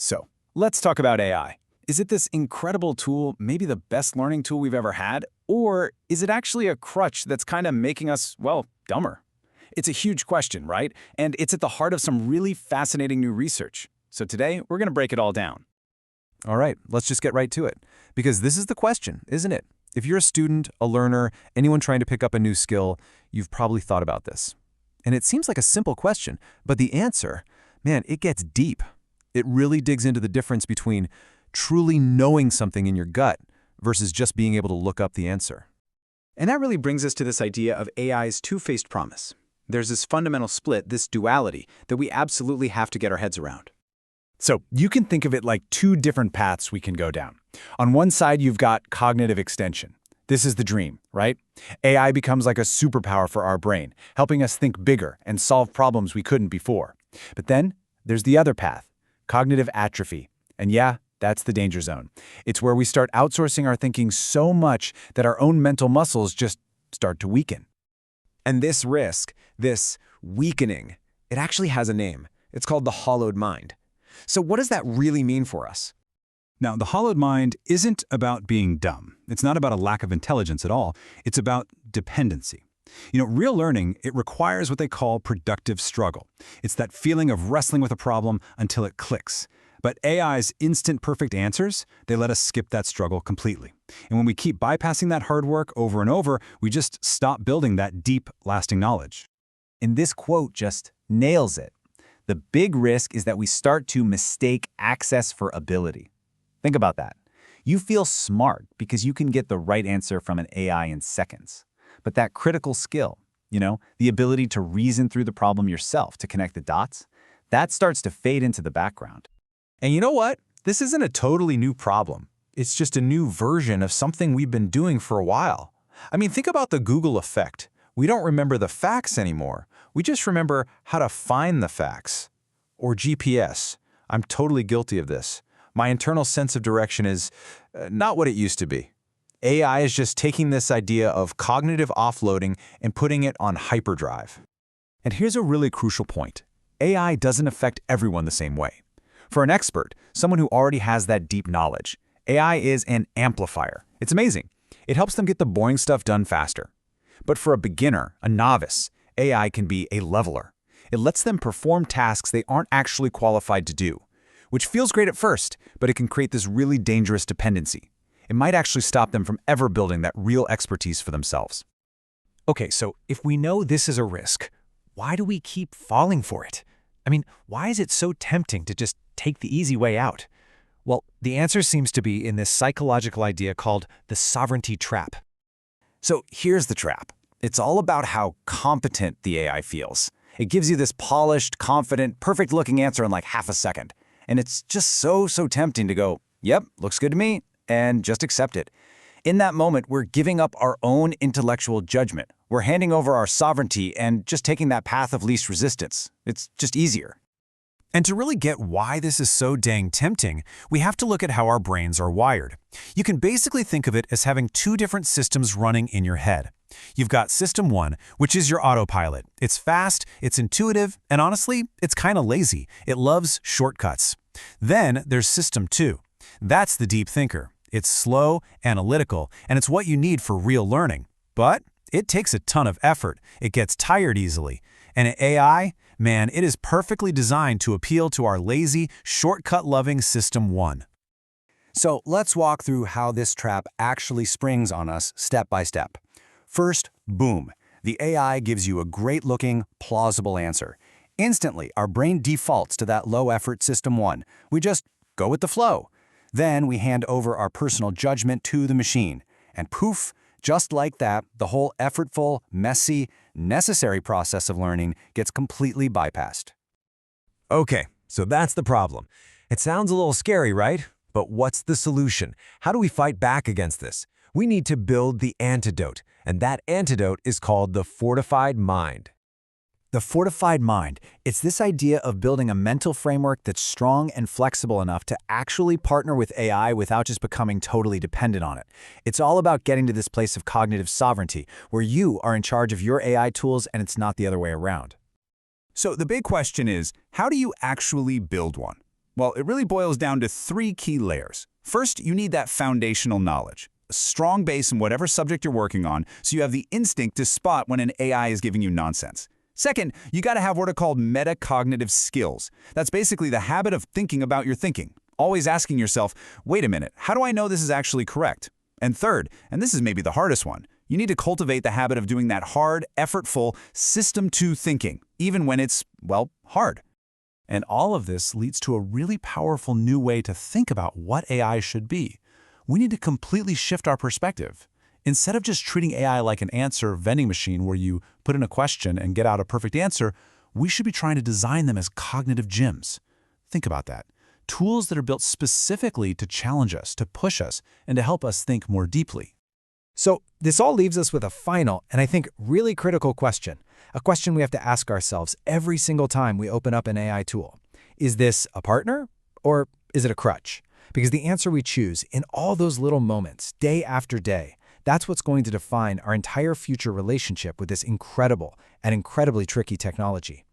So, let's talk about AI. Is it this incredible tool, maybe the best learning tool we've ever had? Or is it actually a crutch that's kind of making us, well, dumber? It's a huge question, right? And it's at the heart of some really fascinating new research. So today, we're going to break it all down. All right, let's just get right to it. Because this is the question, isn't it? If you're a student, a learner, anyone trying to pick up a new skill, you've probably thought about this. And it seems like a simple question, but the answer, man, it gets deep. It really digs into the difference between truly knowing something in your gut versus just being able to look up the answer. And that really brings us to this idea of AI's two-faced promise. There's this fundamental split, this duality, that we absolutely have to get our heads around. So you can think of it like two different paths we can go down. On one side, you've got cognitive extension. This is the dream, right? AI becomes like a superpower for our brain, helping us think bigger and solve problems we couldn't before. But then there's the other path, cognitive atrophy. And yeah, that's the danger zone. It's where we start outsourcing our thinking so much that our own mental muscles just start to weaken. And this risk, this weakening, it actually has a name. It's called the hollowed mind. So what does that really mean for us? Now, the hollowed mind isn't about being dumb. It's not about a lack of intelligence at all. It's about dependency. Real learning, it requires what they call productive struggle. It's that feeling of wrestling with a problem until it clicks. But AI's instant perfect answers, they let us skip that struggle completely. And when we keep bypassing that hard work over and over, we just stop building that deep, lasting knowledge. And this quote just nails it. The big risk is that we start to mistake access for ability. Think about that. You feel smart because you can get the right answer from an AI in seconds. But that critical skill, the ability to reason through the problem yourself, to connect the dots, that starts to fade into the background. And you know what? This isn't a totally new problem. It's just a new version of something we've been doing for a while. I mean, think about the Google effect. We don't remember the facts anymore. We just remember how to find the facts. Or GPS. I'm totally guilty of this. My internal sense of direction is not what it used to be. AI is just taking this idea of cognitive offloading and putting it on hyperdrive. And here's a really crucial point. AI doesn't affect everyone the same way. For an expert, someone who already has that deep knowledge, AI is an amplifier. It's amazing. It helps them get the boring stuff done faster. But for a beginner, a novice, AI can be a leveler. It lets them perform tasks they aren't actually qualified to do, which feels great at first, but it can create this really dangerous dependency. It might actually stop them from ever building that real expertise for themselves. Okay, so if we know this is a risk, why do we keep falling for it? I mean, why is it so tempting to just take the easy way out? Well, the answer seems to be in this psychological idea called the sovereignty trap. So here's the trap. It's all about how competent the AI feels. It gives you this polished, confident, perfect-looking answer in like half a second. And it's just so tempting to go, yep, looks good to me, and just accept it. In that moment, we're giving up our own intellectual judgment. We're handing over our sovereignty and just taking that path of least resistance. It's just easier. And to really get why this is so dang tempting, we have to look at how our brains are wired. You can basically think of it as having two different systems running in your head. You've got System 1, which is your autopilot. It's fast, it's intuitive, and honestly, it's kind of lazy. It loves shortcuts. Then there's System 2. That's the deep thinker. It's slow, analytical, and it's what you need for real learning. But it takes a ton of effort. It gets tired easily. And AI, man, it is perfectly designed to appeal to our lazy, shortcut-loving System 1. So let's walk through how this trap actually springs on us step by step. First, boom, the AI gives you a great-looking, plausible answer. Instantly, our brain defaults to that low-effort System 1. We just go with the flow. Then we hand over our personal judgment to the machine. And poof, just like that, the whole effortful, messy, necessary process of learning gets completely bypassed. Okay, so that's the problem. It sounds a little scary, right? But what's the solution? How do we fight back against this? We need to build the antidote, and that antidote is called the fortified mind. The fortified mind, it's this idea of building a mental framework that's strong and flexible enough to actually partner with AI without just becoming totally dependent on it. It's all about getting to this place of cognitive sovereignty, where you are in charge of your AI tools and it's not the other way around. So the big question is, how do you actually build one? Well, it really boils down to 3 key layers. First, you need that foundational knowledge, a strong base in whatever subject you're working on, so you have the instinct to spot when an AI is giving you nonsense. Second, you got to have what are called metacognitive skills. That's basically the habit of thinking about your thinking, always asking yourself, wait a minute, how do I know this is actually correct? And third, and this is maybe the hardest one, you need to cultivate the habit of doing that hard, effortful, System 2 thinking, even when it's, well, hard. And all of this leads to a really powerful new way to think about what AI should be. We need to completely shift our perspective. Instead of just treating AI like an answer vending machine where you put in a question and get out a perfect answer, we should be trying to design them as cognitive gyms. Think about that. Tools that are built specifically to challenge us, to push us, and to help us think more deeply. So this all leaves us with a final, and I think really critical question. A question we have to ask ourselves every single time we open up an AI tool. Is this a partner or is it a crutch? Because the answer we choose in all those little moments, day after day, that's what's going to define our entire future relationship with this incredible and incredibly tricky technology.